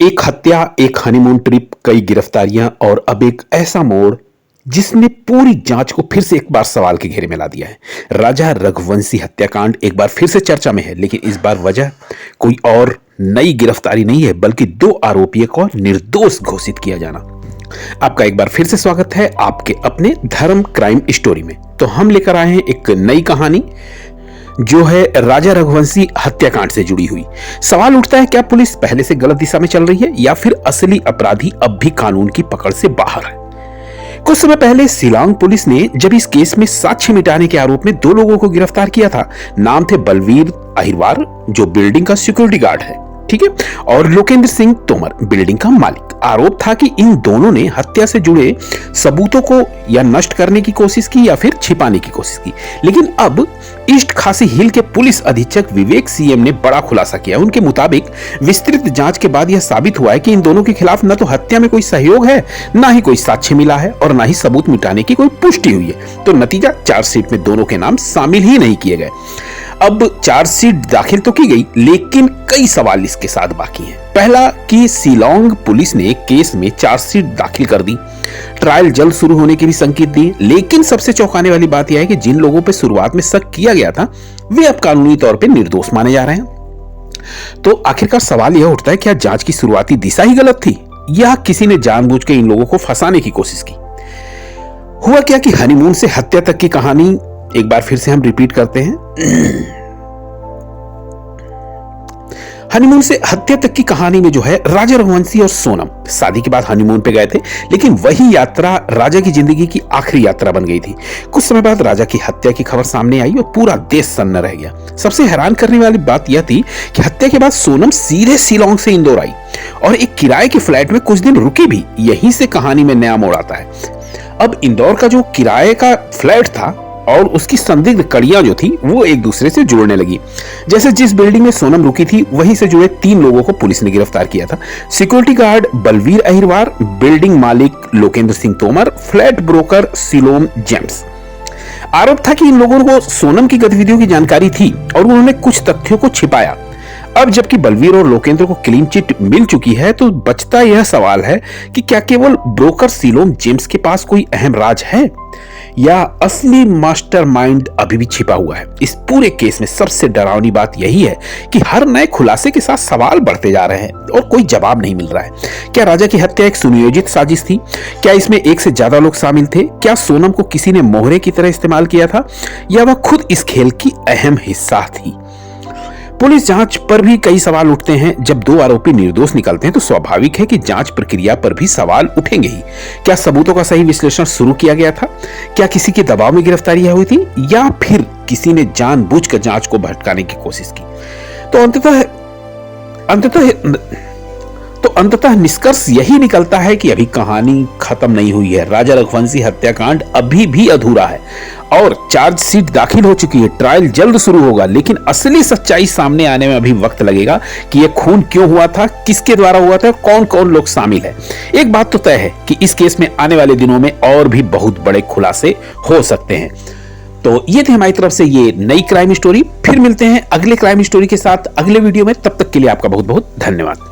एक हत्या, एक हनीमून ट्रिप, कई गिरफ्तारियां और अब एक ऐसा मोड़ जिसने पूरी जांच को फिर से एक बार सवाल के घेरे में ला दिया है। राजा रघुवंशी हत्याकांड एक बार फिर से चर्चा में है, लेकिन इस बार वजह कोई और नई गिरफ्तारी नहीं है, बल्कि दो आरोपियों को निर्दोष घोषित किया जाना। आपका एक बार फिर से स्वागत है आपके अपने धर्म क्राइम स्टोरी में। तो हम लेकर आए हैं एक नई कहानी जो है राजा रघुवंशी हत्याकांड से जुड़ी हुई। सवाल उठता है, क्या पुलिस पहले से गलत दिशा में चल रही है या फिर असली अपराधी अब भी कानून की पकड़ से बाहर है? कुछ समय पहले शिलांग पुलिस ने जब इस केस में साक्ष्य मिटाने के आरोप में दो लोगों को गिरफ्तार किया था। नाम थे बलवीर अहिरवार, जो बिल्डिंग का सिक्योरिटी गार्ड है, ठीक है, और लोकेंद्र सिंह तोमर, बिल्डिंग का मालिक। आरोप था कि इन दोनों ने हत्या से जुड़े सबूतों को या नष्ट करने की कोशिश की या फिर छिपाने की कोशिश की। लेकिन अब ईस्ट खासी हिल के पुलिस अधीक्षक विवेक सीएम ने बड़ा खुलासा किया। उनके मुताबिक विस्तृत जांच के बाद यह साबित हुआ है कि इन दोनों के खिलाफ न तो हत्या में कोई सहयोग है, न ही कोई साक्ष्य मिला है और न ही सबूत मिटाने की कोई पुष्टि हुई है। तो नतीजा, चार्जशीट में दोनों के नाम शामिल ही नहीं किए गए। अब चार्जशीट दाखिल तो की गई, लेकिन कई सवाल इसके साथ बाकी हैं। पहला कि शिलांग पुलिस ने केस में चार्जशीट दाखिल कर दी, ट्रायल जल्द शुरू होने के भी संकेत दिए, लेकिन सबसे चौंकाने वाली बात यह है कि जिन लोगों पर शुरुआत में शक किया गया था वे अब कानूनी तौर पर निर्दोष माने जा रहे हैं। तो आखिरकार सवाल यह उठता है, क्या जांच की शुरुआती दिशा ही गलत थी या किसी ने जानबूझ के इन लोगों को फंसाने की कोशिश की? हुआ क्या कि हनीमून से हत्या तक की कहानी एक बार फिर से हम रिपीट करते हैं। हनीमून से हत्या तक की कहानी में जो है, राजा रघुवंशी और सोनम शादी के बाद हनीमून पे गए थे, लेकिन वही यात्रा राजा की जिंदगी की आखिरी यात्रा बन गई थी। कुछ समय बाद राजा की हत्या की खबर सामने आई और पूरा देश सन्न रह गया। सबसे हैरान करने वाली बात यह थी कि हत्या के बाद सोनम सीधे शिलांग से इंदौर आई और एक किराए के फ्लैट में कुछ दिन रुकी भी। यहीं से कहानी में नया मोड़ आता है। अब इंदौर का जो किराए का फ्लैट था और उसकी संदिग्ध कड़ियां जो थी वो एक दूसरे से जुड़ने लगी। जैसे जिस बिल्डिंग में सोनम रुकी थी वहीं से जुड़े 3 लोगों को पुलिस ने गिरफ्तार किया था। Security guard Balveer Ahirwar, building मालिक Lokendra Singh Tomar, flat broker Silom James. आरोप था कि इन लोगों को सोनम की गतिविधियों की जानकारी थी और उन्होंने कुछ तथ्यों को छिपाया। अब जबकि बलवीर और लोकेंद्र को क्लीन चिट मिल चुकी है, तो बचता यह सवाल है कि क्या केवल ब्रोकर सिलोम जेम्स के पास कोई अहम राज है या असली मास्टरमाइंड अभी भी छिपा हुआ है? इस पूरे केस में सबसे डरावनी बात यही है कि हर नए खुलासे के साथ सवाल बढ़ते जा रहे हैं और कोई जवाब नहीं मिल रहा है। क्या राजा की हत्या एक सुनियोजित साजिश थी? क्या इसमें एक से ज्यादा लोग शामिल थे? क्या सोनम को किसी ने मोहरे की तरह इस्तेमाल किया था या वह खुद इस खेल की अहम हिस्सा थी? पुलिस जांच पर भी कई सवाल उठते हैं। जब 2 आरोपी निर्दोष निकलते हैं तो स्वाभाविक है कि जांच प्रक्रिया पर भी सवाल उठेंगे ही। क्या सबूतों का सही विश्लेषण शुरू किया गया था? क्या किसी के दबाव में गिरफ्तारियां हुई थी या फिर किसी ने जानबूझकर जांच को भटकाने की कोशिश की? तो अंततः निष्कर्ष यही निकलता है कि अभी कहानी खत्म नहीं हुई है। राजा रघुवंशी हत्याकांड अभी भी अधूरा है और चार्जशीट दाखिल हो चुकी है। ट्रायल जल्द शुरू होगा, लेकिन असली सच्चाई सामने आने में अभी वक्त लगेगा कि यह खून क्यों हुआ था, किसके द्वारा हुआ था, कौन कौन लोग शामिल है। एक बात तो तय है कि इस केस में आने वाले दिनों में और भी बहुत बड़े खुलासे हो सकते हैं। तो ये थी हमारी तरफ से ये नई क्राइम स्टोरी। फिर मिलते हैं अगले क्राइम स्टोरी के साथ अगले वीडियो में। तब तक के लिए आपका बहुत बहुत धन्यवाद।